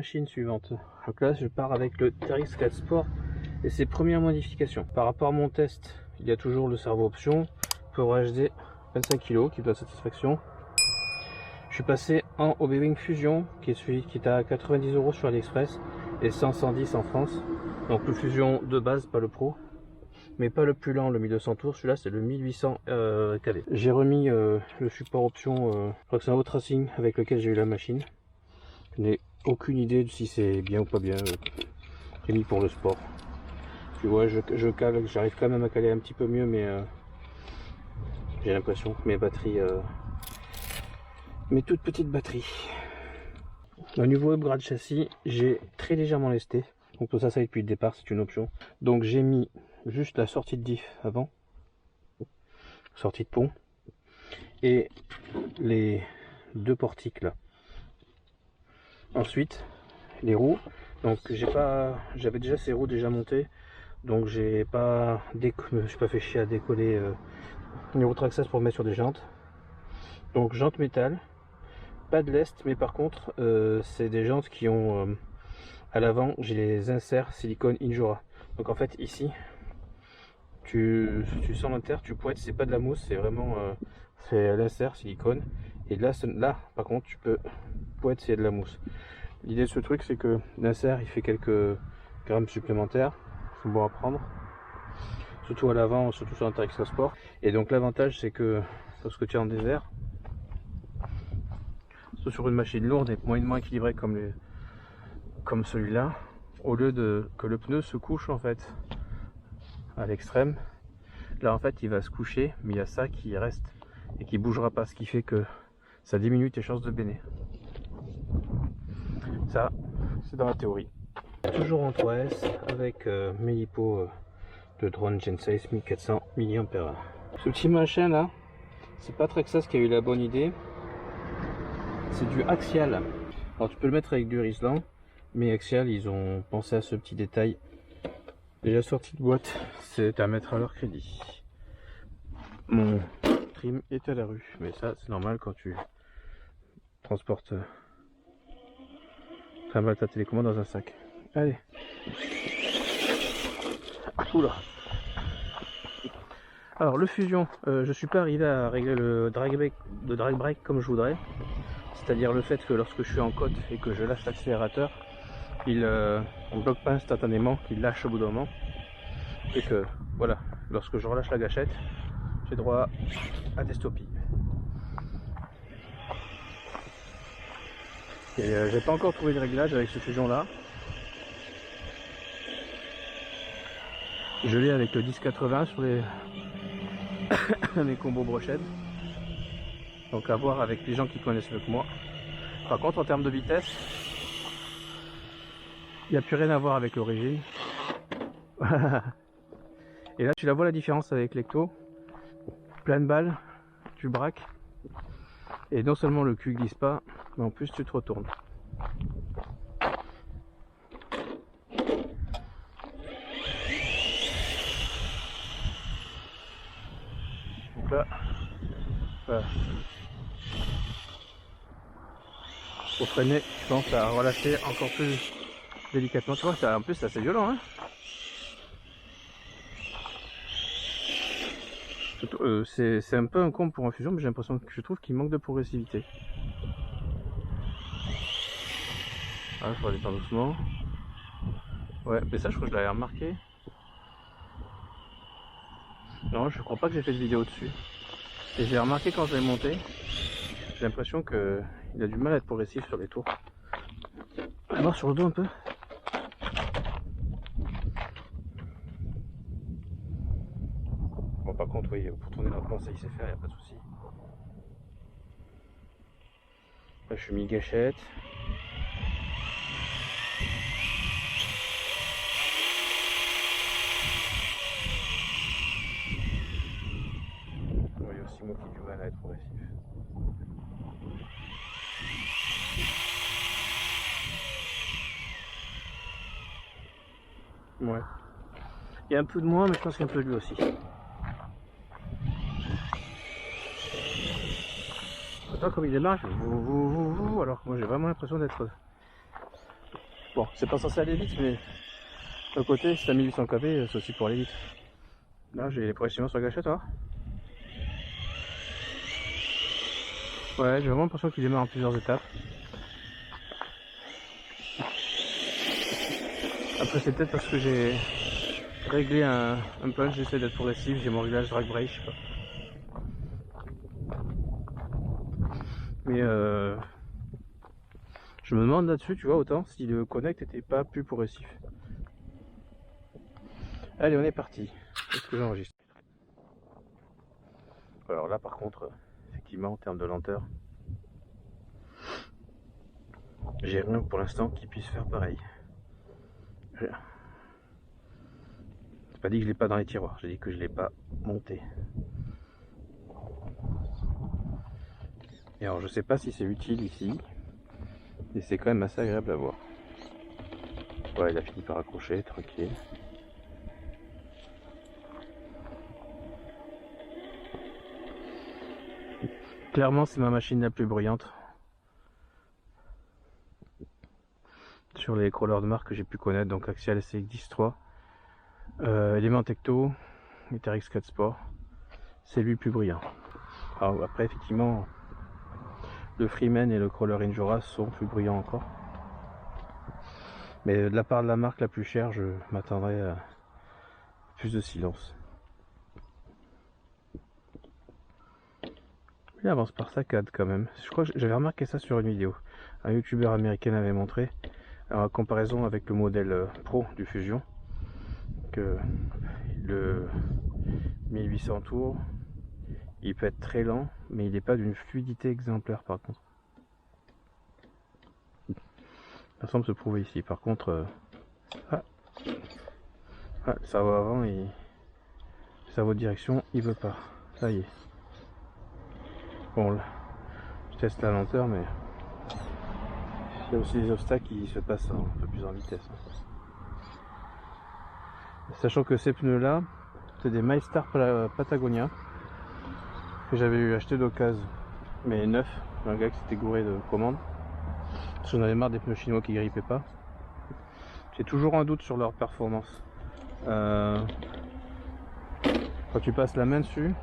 machine suivante. Donc là je pars avec le TRX 4 Sport et ses premières modifications. Par rapport à mon test, il y a toujours le servo option, Power HD 25 kg qui doit satisfaction. Je suis passé en Hobby Fusion qui est celui qui est à 90 € sur AliExpress et 110 en France. Donc le Fusion de base, pas le Pro, mais pas le plus lent, le 1200 tours. Celui-là c'est le 1800 KD. J'ai remis le support option, je crois que c'est un Auto Racing avec lequel j'ai eu la machine. Je n'ai aucune idée de si c'est bien ou pas bien. J'ai mis pour le sport. Puis ouais, je cale, j'arrive quand même à caler un petit peu mieux, mais j'ai l'impression que mes batteries, mes toutes petites batteries. Au niveau upgrade châssis, j'ai très légèrement lesté. Donc tout ça, ça y est depuis le départ, c'est une option. Donc j'ai mis juste la sortie de diff avant, sortie de pont, et les deux portiques là. Ensuite, les roues. Donc j'avais déjà ces roues déjà montées, donc je me suis pas fait chier à décoller les roues Traxxas pour mettre sur des jantes. Donc jantes métal, pas de lest, mais par contre c'est des jantes qui ont à l'avant, j'ai les inserts silicone Injora. Donc en fait ici tu sens l'inter, tu pointes, c'est pas de la mousse, c'est vraiment c'est l'insert silicone. Et là par contre tu peux pointer, c'est de la mousse. L'idée de ce truc, c'est que l'insert il fait quelques grammes supplémentaires, c'est bon à prendre, surtout à l'avant, surtout sur un TRX Sport. Et donc l'avantage, c'est que lorsque tu es en désert, surtout sur une machine lourde et moyennement équilibrée comme celui-là, au lieu de que le pneu se couche en fait à l'extrême, là en fait il va se coucher, mais il y a ça qui reste et qui bougera pas, ce qui fait que ça diminue tes chances de béner. Ça, c'est dans la théorie. Toujours en 3S avec mes lipos de drone Gen 6 1400 mAh. Ce petit machin là, c'est pas Traxxas qui a eu la bonne idée, c'est du Axial. Alors tu peux le mettre avec du Rislan, mais Axial ils ont pensé à ce petit détail. Déjà sorti de boîte, c'est à mettre à leur crédit. Mon trim est à la rue, mais ça c'est normal quand tu transportes ta télécommande dans un sac. Allez. Oula. Alors le Fusion, je suis pas arrivé à régler le drag brake comme je voudrais. C'est-à-dire le fait que lorsque je suis en côte et que je lâche l'accélérateur, il ne bloque pas instantanément, qu'il lâche au bout d'un moment. Et que voilà, lorsque je relâche la gâchette, j'ai droit à des stoppies. Et j'ai pas encore trouvé de réglage avec ce Fusion là. Je l'ai avec le 1080 sur les mes combos brochettes. Donc à voir avec les gens qui connaissent mieux que moi. Par contre en termes de vitesse, il n'y a plus rien à voir avec l'origine. Et là tu la vois la différence avec l'Ecto. Pleine balle, tu braques. Et non seulement le cul glisse pas, mais en plus tu te retournes. Donc là, voilà. Pour freiner, je pense à relâcher encore plus délicatement. Tu vois, ça, en plus c'est assez violent, hein. C'est un peu un comble pour un Fusion, mais j'ai l'impression que je trouve qu'il manque de progressivité. Ah, je vais aller doucement. Ouais, mais ça je crois que je l'avais remarqué. Non, je crois pas que j'ai fait de vidéo dessus. Et j'ai remarqué quand je l'ai monté, j'ai l'impression que il a du mal à être progressif sur les tours. On va voir sur le dos un peu. Bon, par contre, oui, pour tourner lentement, ça il sait faire, il n'y a pas de souci. Là, je suis mis gâchette. Il y a aussi moi qui ai du mal à être progressif. Ouais. Il y a un peu de moi, mais je pense qu'il y a un peu de lui aussi. Attends, comme il démarre, alors que moi j'ai vraiment l'impression d'être Bon, c'est pas censé aller vite, mais d'un côté, si t'as 1800 kV, c'est aussi pour aller vite. Là, j'ai les pressions sur la gâchette, hein. Ouais, j'ai vraiment l'impression qu'il démarre en plusieurs étapes. Après, c'est peut-être parce que j'ai réglé un punch, j'essaie d'être progressif, j'ai mon réglage drag brake, je sais pas. Mais je me demande là-dessus, tu vois, autant si le connect était pas plus progressif. Allez, on est parti. Est-ce que j'enregistre? Alors là, par contre, effectivement, en termes de lenteur, j'ai rien pour l'instant qui puisse faire pareil. C'est pas dit que je l'ai pas dans les tiroirs, j'ai dit que je l'ai pas monté. Et alors, je sais pas si c'est utile ici, mais c'est quand même assez agréable à voir. Ouais, il a fini par accrocher, tranquille. Clairement, c'est ma machine la plus bruyante sur les crawlers de marque que j'ai pu connaître, donc Axial SX10-3, Element Ecto, Etherix 4 Sport, c'est lui le plus bruyant. Alors après, effectivement, le Freeman et le crawler Injora sont plus bruyants encore. Mais de la part de la marque la plus chère, je m'attendrais à plus de silence. Il avance par saccade quand même. Je crois que j'avais remarqué ça sur une vidéo. Un youtubeur américain avait montré, en comparaison avec le modèle Pro du Fusion, que le 1800 tours, il peut être très lent, mais il n'est pas d'une fluidité exemplaire par contre. Ça semble se prouver ici. Par contre, ça va avant et ça va direction, il veut pas. Ça y est. Bon, là, je teste la lenteur, mais il y a aussi des obstacles qui se passent un peu plus en vitesse. Sachant que ces pneus là, c'est des MyStar Patagonia que j'avais eu acheté d'occasion, mais neuf, un gars qui s'était gouré de commandes. J'en avais marre des pneus chinois qui grippaient pas. J'ai toujours un doute sur leur performance. Quand tu passes la main dessus,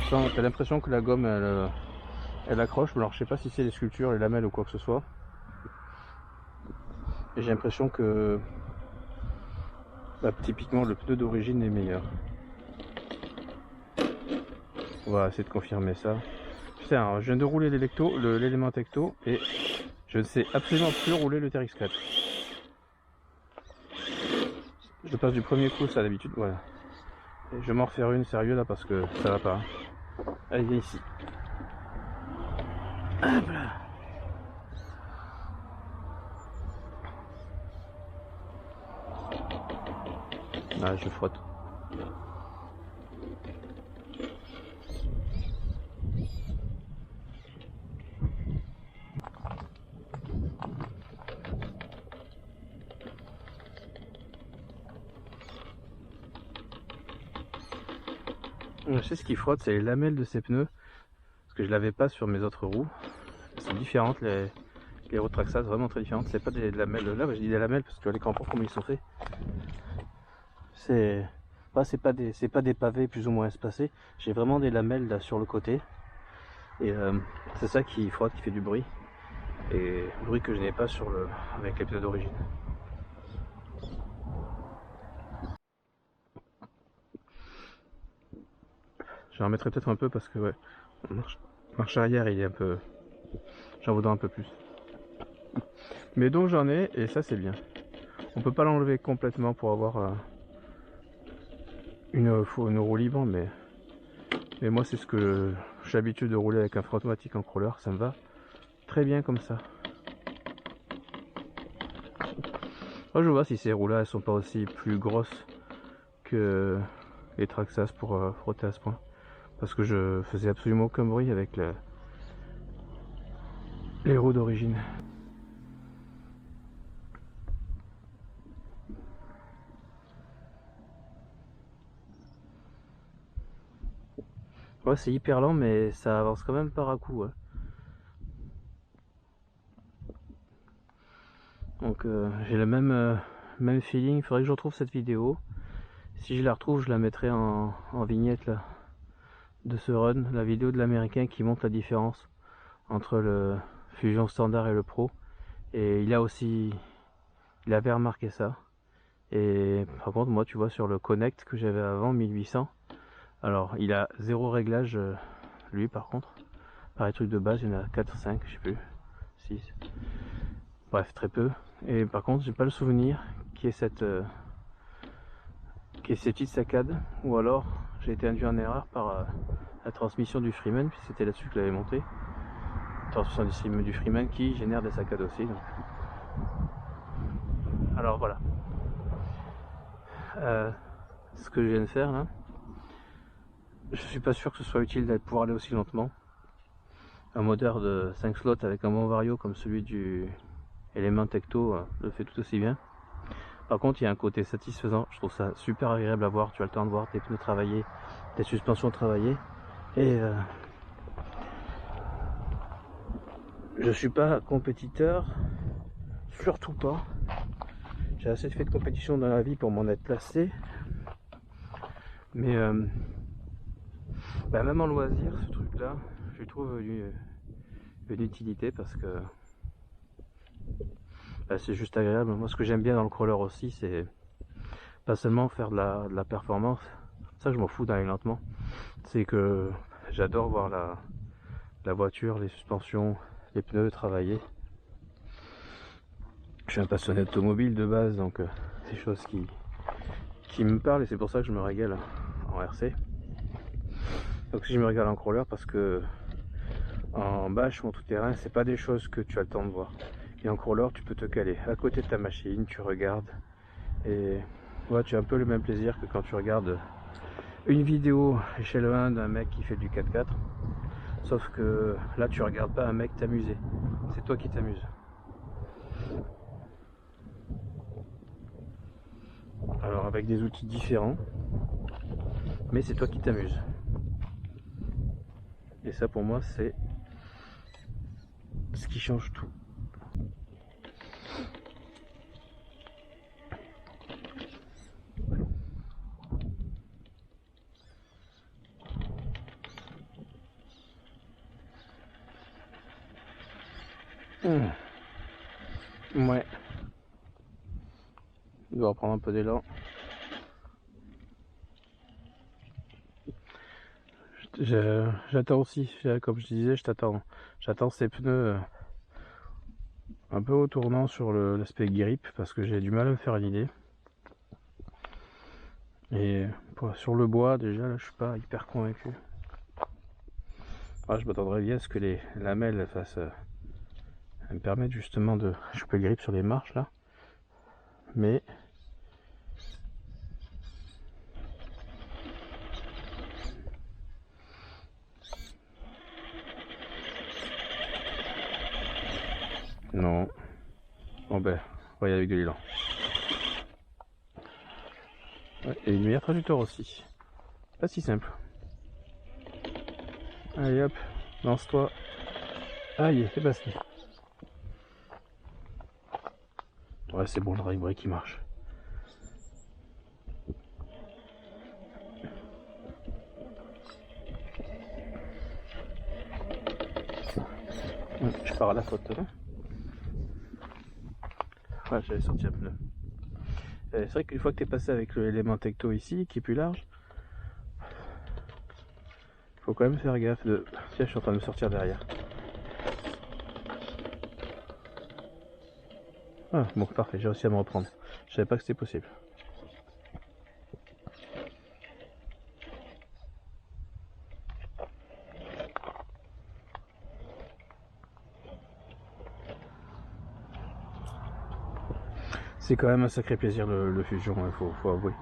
t'as l'impression que la gomme elle accroche. Alors je sais pas si c'est les sculptures, les lamelles ou quoi que ce soit. Et j'ai l'impression que typiquement le pneu d'origine est meilleur. On va essayer de confirmer ça. Putain, je viens de rouler l'élément Ecto et je ne sais absolument plus rouler le TRX4. Je passe du premier coup, ça d'habitude, voilà. Et je vais m'en refaire une sérieux là parce que ça va pas. Allez, viens ici. Hop là. Ah, je frotte. Je sais ce qui frotte, c'est les lamelles de ces pneus. Parce que je l'avais pas sur mes autres roues. C'est différentes, les Rotraxas, vraiment très différentes. C'est pas des lamelles, là je dis des lamelles parce que tu vois les crampons comment ils sont faits. C'est pas des pavés plus ou moins espacés. J'ai vraiment des lamelles là sur le côté. Et c'est ça qui frotte, qui fait du bruit. Et bruit que je n'ai pas avec les pneus d'origine. J'en remettrai peut-être un peu parce que ouais, marche arrière il est un peu. J'en voudrais un peu plus. Mais donc j'en ai et ça c'est bien. On peut pas l'enlever complètement pour avoir une roue libre, mais moi c'est ce que j'ai l'habitude de rouler avec un frein automatique en crawler, ça me va très bien comme ça. Moi je vois si ces roues là elles sont pas aussi plus grosses que les Traxxas pour frotter à ce point, parce que je faisais absolument aucun bruit avec les roues d'origine. Ouais, c'est hyper lent mais ça avance quand même par à coup. Ouais. Donc j'ai le même feeling. Il faudrait que je retrouve cette vidéo. Si je la retrouve, je la mettrai en vignette là, de ce run, la vidéo de l'américain qui montre la différence entre le Fusion standard et le Pro. Et il avait remarqué ça. Et par contre, moi, tu vois, sur le Connect que j'avais avant, 1800, alors il a 0 réglage, lui par contre. Pareil, truc de base, il y en a 4, 5, je sais plus, 6. Bref, très peu. Et par contre, j'ai pas le souvenir qu'il y ait ces petites saccades, ou alors j'ai été induit en erreur par la transmission du Freeman, puis c'était là-dessus que je l'avais monté. Transmission du Freeman qui génère des saccades aussi. Donc. Alors voilà. Ce que je viens de faire là, je suis pas sûr que ce soit utile de pouvoir aller aussi lentement. Un moteur de 5 slots avec un bon vario comme celui du Element Ecto le fait tout aussi bien. Par contre, il y a un côté satisfaisant, je trouve ça super agréable à voir. Tu as le temps de voir tes pneus travailler, tes suspensions travailler. Et je suis pas compétiteur, surtout pas. J'ai assez fait de compétition dans la vie pour m'en être lassé. Mais même en loisir, ce truc là, je trouve une utilité parce que c'est juste agréable. Moi, ce que j'aime bien dans le crawler aussi, c'est pas seulement faire de la performance, ça je m'en fous d'aller lentement, c'est que j'adore voir la voiture, les suspensions, les pneus travailler. Je suis un passionné automobile de base, donc c'est des choses qui me parlent et c'est pour ça que je me régale en RC. Donc si je me régale en crawler, parce que en bâche ou en tout terrain, c'est pas des choses que tu as le temps de voir. Et en crawler, tu peux te caler à côté de ta machine, tu regardes et ouais, tu as un peu le même plaisir que quand tu regardes une vidéo échelle 1 d'un mec qui fait du 4x4. Sauf que là, tu regardes pas un mec t'amuser, c'est toi qui t'amuses. Alors avec des outils différents, mais c'est toi qui t'amuses. Et ça pour moi c'est ce qui change tout. Ouais. Je dois reprendre un peu d'élan. J'attends aussi, comme je disais, j'attends ces pneus un peu au tournant sur l'aspect grip parce que j'ai du mal à me faire une idée. Et sur le bois, déjà, là, je suis pas hyper convaincu. Je m'attendrais bien à ce que les lamelles elles me permettent justement de choper le grip sur les marches là. Mais non. Bon ben, on va y aller avec de l'élan. Ouais, et une meilleure trajectoire aussi. Pas si simple. Allez hop, lance-toi. Aïe, c'est passé. Ouais, c'est bon, le rail brake qui marche. Je pars à la faute là. Ouais, j'avais sorti un pneu. C'est vrai qu'une fois que tu es passé avec l'élément Tecto ici, qui est plus large, faut quand même faire gaffe de... Tiens, je suis en train de me sortir derrière. Ah, bon, parfait, j'ai réussi à me reprendre. Je savais pas que c'était possible. C'est quand même un sacré plaisir le Fusion, il faut avouer.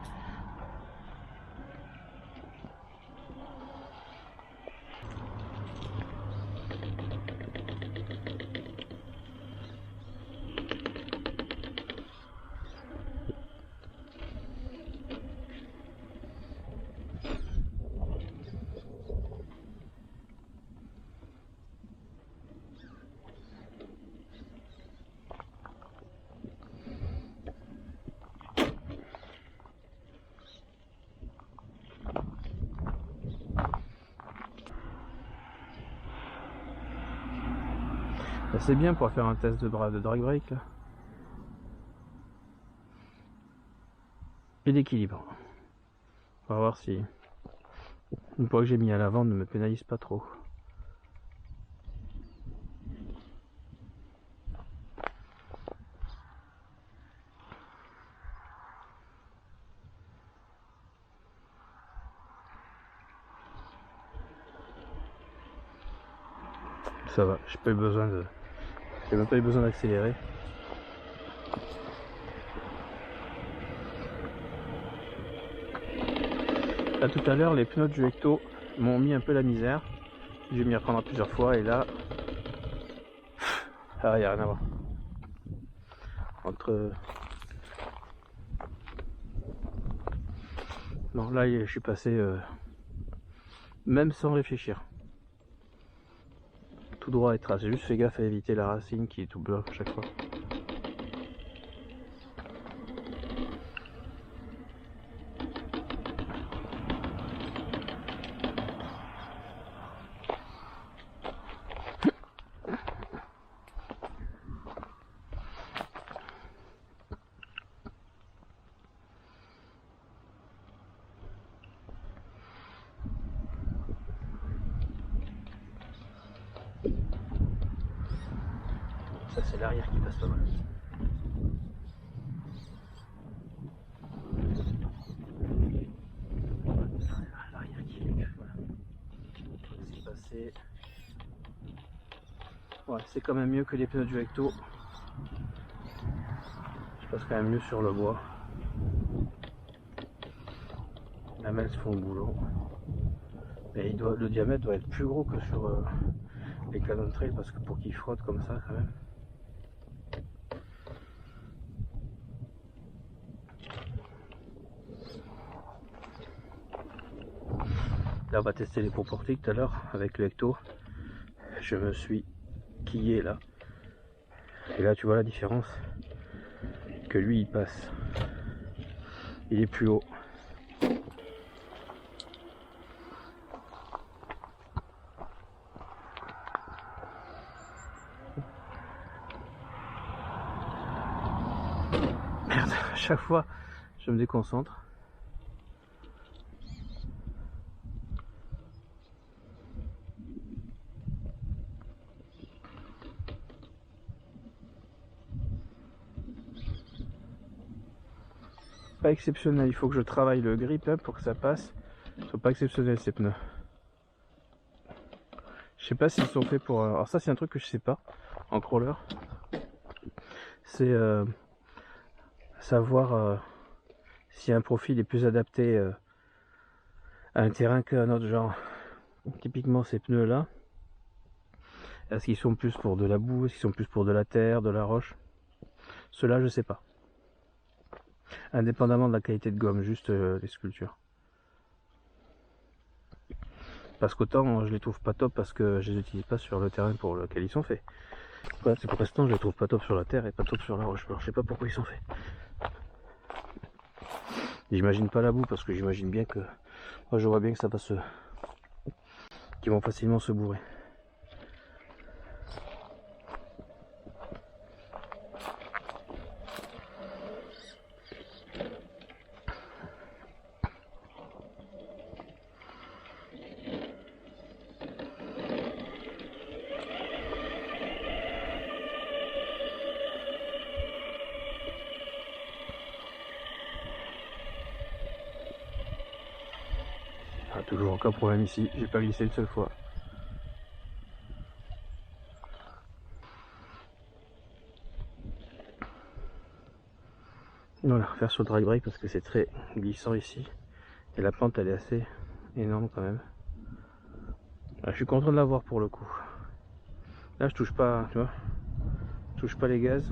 C'est bien pour faire un test de drag brake là. Et d'équilibre. On va voir si une fois que j'ai mis à l'avant ne me pénalise pas trop. Ça va, j'ai pas eu besoin de. J'ai même pas eu besoin d'accélérer. Là tout à l'heure les pneus du Ecto m'ont mis un peu la misère. J'ai mis à prendre plusieurs fois et là. Ah, y a rien à voir. Entre. Non, là je suis passé même sans réfléchir. Tout droit et trace. J'ai juste fait gaffe à éviter la racine qui est tout bloc à chaque fois. Ça c'est l'arrière qui passe pas mal. L'arrière qui est voilà. C'est passé. Ouais, c'est quand même mieux que les pneus du Ecto. Je passe quand même mieux sur le bois. La main se font le boulot. Et le diamètre doit être plus gros que sur les Cannon Trail parce que pour qu'ils frottent comme ça quand même. Là on va tester les pots portiques tout à l'heure avec le Ecto. Je me suis quillé là. Et là tu vois la différence. Que lui il passe. Il est plus haut. Merde, à chaque fois je me déconcentre. Pas exceptionnel, il faut que je travaille le grip là pour que ça passe. Ils sont pas exceptionnels ces pneus. Je sais pas s'ils sont faits pour. Alors ça c'est un truc que je sais pas en crawler. C'est savoir si un profil est plus adapté à un terrain qu'un autre, genre. Typiquement ces pneus là. Est-ce qu'ils sont plus pour de la boue, est-ce qu'ils sont plus pour de la terre, de la roche? Ceux-là je sais pas. Indépendamment de la qualité de gomme, juste les sculptures. Parce qu'autant je les trouve pas top parce que je les utilise pas sur le terrain pour lequel ils sont faits. Ouais, c'est pour l'instant je les trouve pas top sur la terre et pas top sur la roche. Alors je sais pas pourquoi ils sont faits. J'imagine pas la boue parce que j'imagine bien que moi je vois bien que ça va se qu'ils vont facilement se bourrer. Ah, toujours aucun problème ici, j'ai pas glissé une seule fois. Voilà, faire sur le drag brake parce que c'est très glissant ici. Et la pente elle est assez énorme quand même. Ah, je suis content de l'avoir pour le coup. Là je touche pas, tu vois, je touche pas les gaz.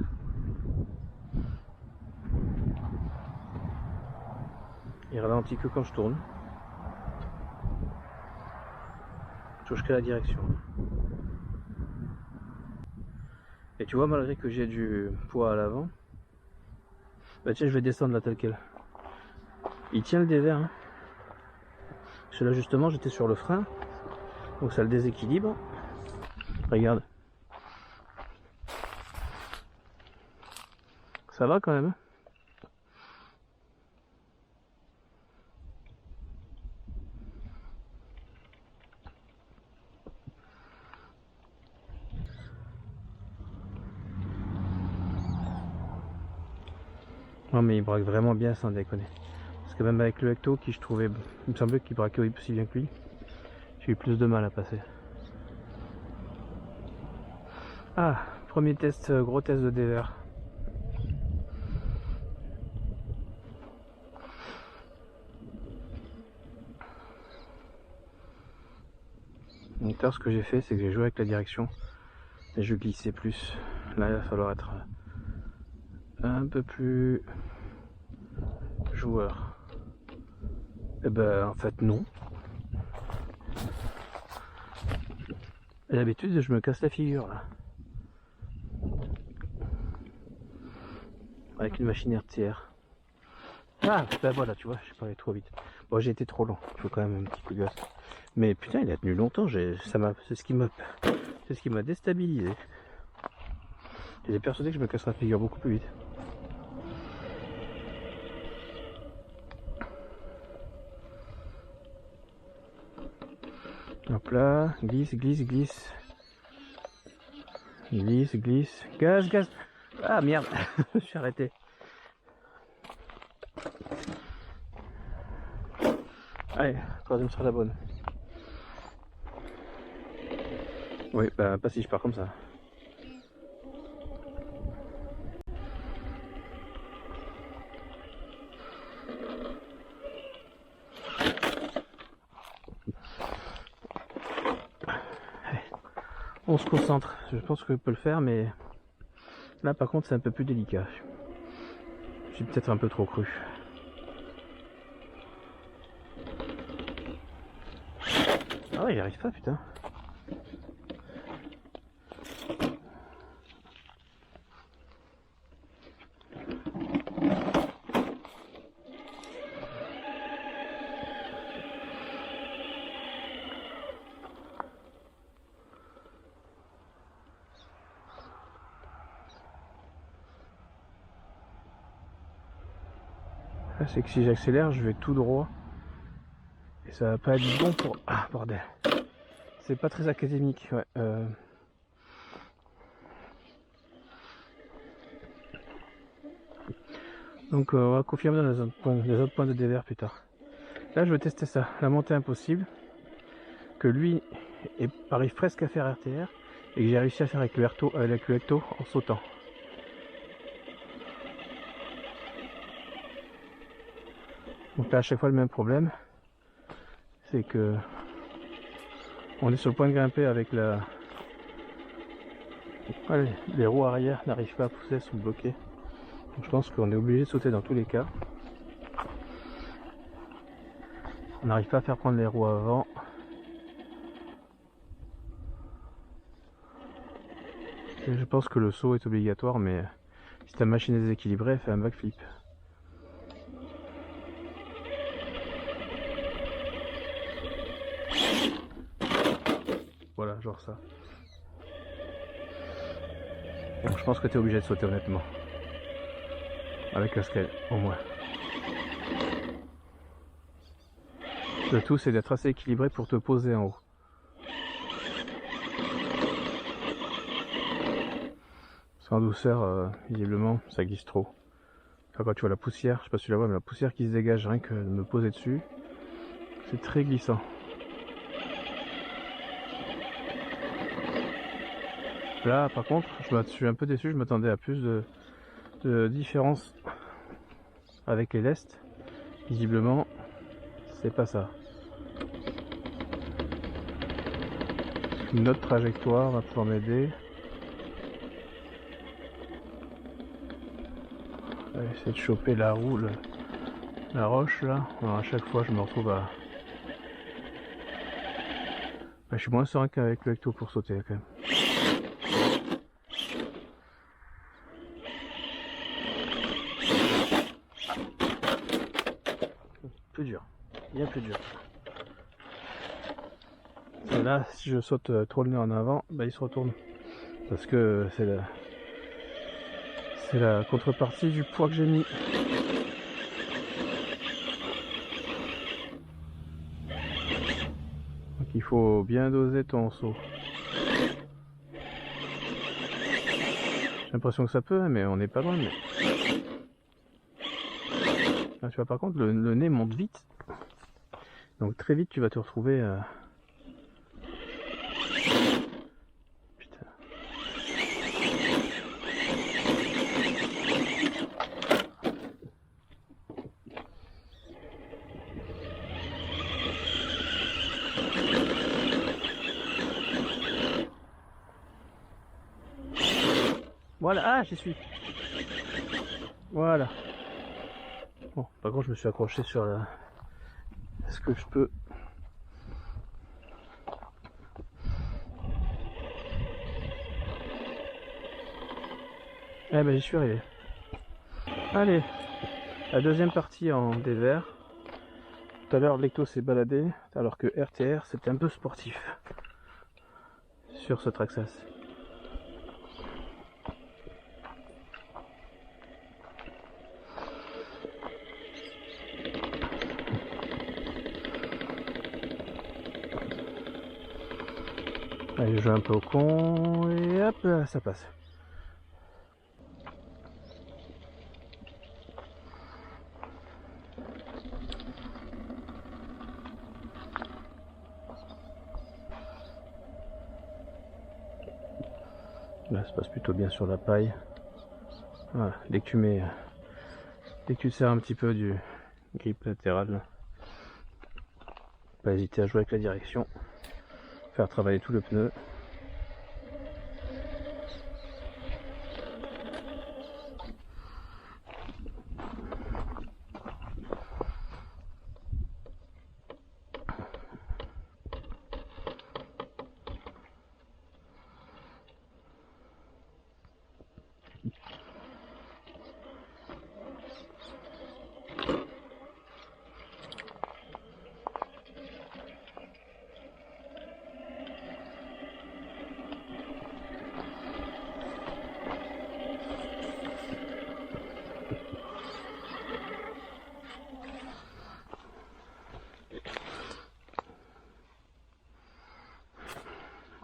Il ralentit que quand je tourne. Je touche que la direction. Et tu vois, malgré que j'ai du poids à l'avant, bah tiens, je vais descendre là tel quel. Il tient le dévers. Hein. Parce que là justement j'étais sur le frein. Donc ça le déséquilibre. Regarde. Ça va quand même. Non mais il braque vraiment bien sans déconner. Parce que même avec le Hecto qui je trouvais, il me semblait qu'il braquait aussi bien que lui, j'ai eu plus de mal à passer. Ah, premier test, gros test de dévers. Donc là ce que j'ai fait c'est que j'ai joué avec la direction et je glissais plus. Là il va falloir être un peu plus joueur. Et ben en fait non. Et d'habitude je me casse la figure là. Avec une machine RTR. Ah ben voilà tu vois, je suis pas allé trop vite. Bon j'ai été trop lent, il faut quand même un petit coup de gosse. Mais putain il a tenu longtemps, c'est ce qui m'a déstabilisé. J'étais persuadé que je me casserais la figure beaucoup plus vite. Hop là, glisse, glisse, glisse. Glisse, glisse. Gaz, gaz. Ah merde, je suis arrêté. Allez, troisième sera la bonne. Oui, bah pas si je pars comme ça. Allez, on se concentre. Je pense que je peux le faire, mais là par contre c'est un peu plus délicat. J'ai peut-être un peu trop cru. Ah ouais, il arrive pas, putain. C'est que si j'accélère, je vais tout droit. Et ça va pas être bon pour... Ah, bordel. C'est pas très académique, ouais. Donc on va confirmer les autres points de dévers plus tard. Là je veux tester ça, la montée impossible. Que lui arrive presque à faire RTR. Et que j'ai réussi à faire avec le Hecto en sautant. Donc là à chaque fois le même problème. C'est que on est sur le point de grimper avec la... Allez, les roues arrière n'arrivent pas à pousser, elles sont bloquées. Donc je pense qu'on est obligé de sauter dans tous les cas. On n'arrive pas à faire prendre les roues avant. Et je pense que le saut est obligatoire, mais si ta machine est déséquilibrée, elle fait un backflip. Voilà, genre ça. Donc je pense que tu es obligé de sauter honnêtement. Avec la scale, au moins. Le tout c'est d'être assez équilibré pour te poser en haut. Sans douceur, visiblement, ça glisse trop. Enfin, quand tu vois la poussière, je sais pas si tu la vois, mais la poussière qui se dégage rien que de me poser dessus, c'est très glissant. Là, par contre, je suis un peu déçu, je m'attendais à plus de différence avec les lestes. Visiblement, c'est pas ça. Une autre trajectoire va pouvoir m'aider. Je vais essayer de choper la roue, la roche là. Alors à chaque fois, je me retrouve à... je suis moins serein qu'avec le Hecto pour sauter quand même. Plus dur, bien plus dur. Et là, si je saute trop le nez en avant, bah, il se retourne. Parce que C'est la contrepartie du poids que j'ai mis. Donc il faut bien doser ton saut. J'ai l'impression que ça peut, mais on n'est pas loin. Mais... Là, tu vois, par contre, le nez monte vite. Donc très vite, tu vas te retrouver... Putain. Voilà, ah, j'y suis. Voilà. Bon, par contre, je me suis accroché sur la... Est-ce que je peux... Eh ben, j'y suis arrivé. Allez, la deuxième partie en dévers. Tout à l'heure, l'Ecto s'est baladé, alors que RTR, c'était un peu sportif sur ce Traxxas. Allez, je joue un peu au con et hop, là, ça passe. Là, ça passe plutôt bien sur la paille. Voilà, dès que tu mets, dès que tu sers un petit peu du grip latéral, pas hésiter à jouer avec la direction, faire travailler tout le pneu.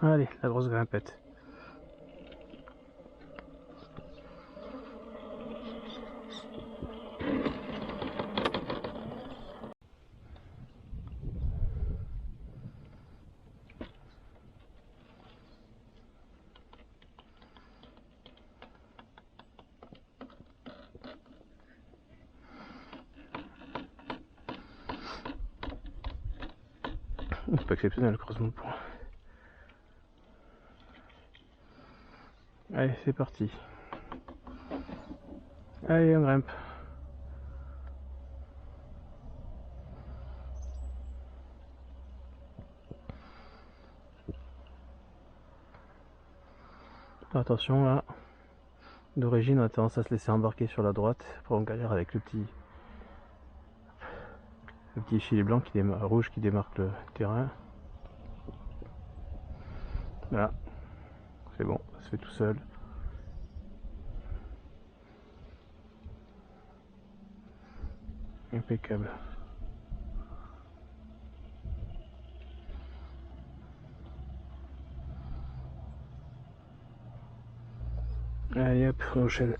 Allez, la grosse grimpette. C'est pas exceptionnel le croisement de points. Allez, c'est parti. Allez, on grimpe. Attention là. D'origine, on a tendance à se laisser embarquer sur la droite. Après, on galère avec le petit filet blanc qui démarque, rouge qui démarque le terrain. Là, c'est bon, ça se fait tout seul. Impeccable. Allez hop, on enchaîne.